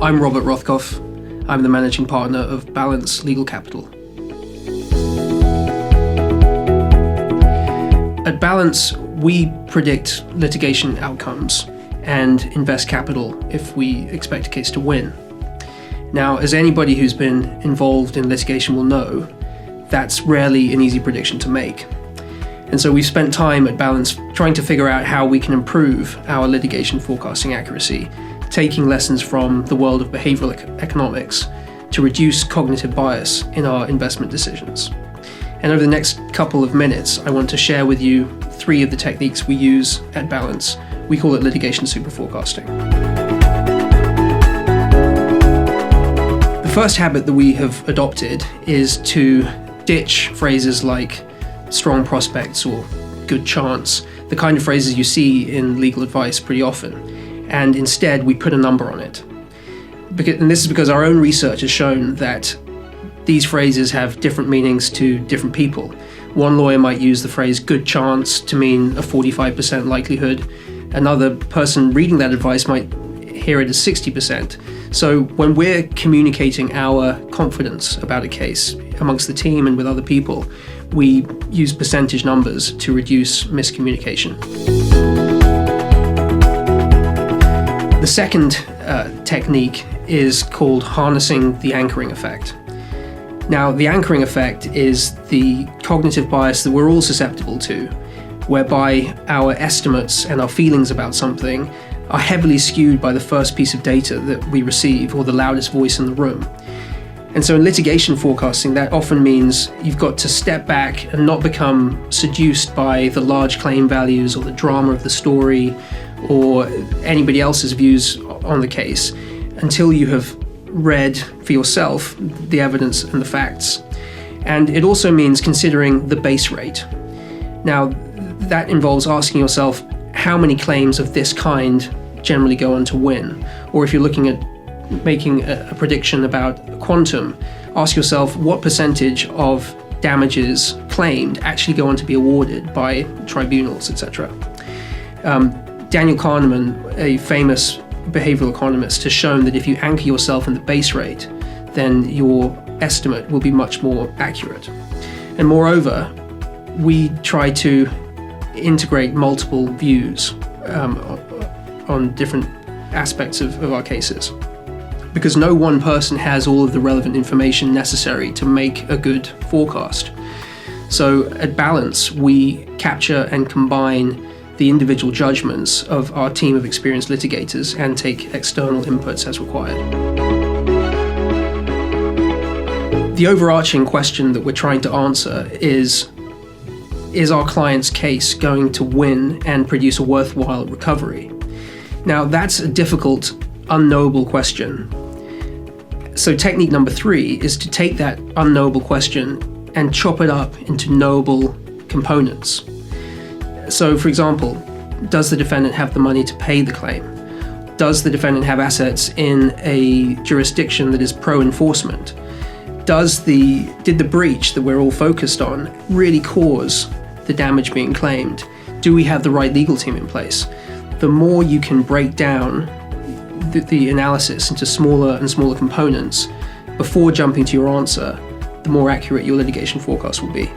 I'm Robert Rothkopf. I'm the managing partner of Balance Legal Capital. At Balance, we predict litigation outcomes and invest capital if we expect a case to win. Now, as anybody who's been involved in litigation will know, that's rarely an easy prediction to make. And so we've spent time at Balance trying to figure out how we can improve our litigation forecasting accuracy, taking lessons from the world of behavioral economics to reduce cognitive bias in our investment decisions. And over the next couple of minutes, I want to share with you 3 of the techniques we use at Balance. We call it litigation super forecasting. The first habit that we have adopted is to ditch phrases like strong prospects or good chance, the kind of phrases you see in legal advice pretty often, and instead we put a number on it. And this is because our own research has shown that these phrases have different meanings to different people. One lawyer might use the phrase good chance to mean a 45% likelihood. Another person reading that advice might hear it as 60%. So when we're communicating our confidence about a case amongst the team and with other people, we use percentage numbers to reduce miscommunication. The second technique is called harnessing the anchoring effect. Now, the anchoring effect is the cognitive bias that we're all susceptible to, whereby our estimates and our feelings about something are heavily skewed by the first piece of data that we receive or the loudest voice in the room. And so in litigation forecasting, that often means you've got to step back and not become seduced by the large claim values or the drama of the story or anybody else's views on the case until you have read for yourself the evidence and the facts. And it also means considering the base rate. Now, that involves asking yourself how many claims of this kind generally go on to win. Or if you're looking at making a prediction about quantum, ask yourself what percentage of damages claimed actually go on to be awarded by tribunals, etc. Daniel Kahneman, a famous behavioral economist, has shown that if you anchor yourself in the base rate, then your estimate will be much more accurate. And moreover, we try to integrate multiple views on different aspects of our cases, because no one person has all of the relevant information necessary to make a good forecast. So at Balance, we capture and combine the individual judgments of our team of experienced litigators and take external inputs as required. The overarching question that we're trying to answer is our client's case going to win and produce a worthwhile recovery? Now, that's a difficult, unknowable question. So technique number 3 is to take that unknowable question and chop it up into knowable components. So, for example, does the defendant have the money to pay the claim? Does the defendant have assets in a jurisdiction that is pro-enforcement? Did the breach that we're all focused on really cause the damage being claimed? Do we have the right legal team in place? The more you can break down the analysis into smaller and smaller components before jumping to your answer, the more accurate your litigation forecast will be.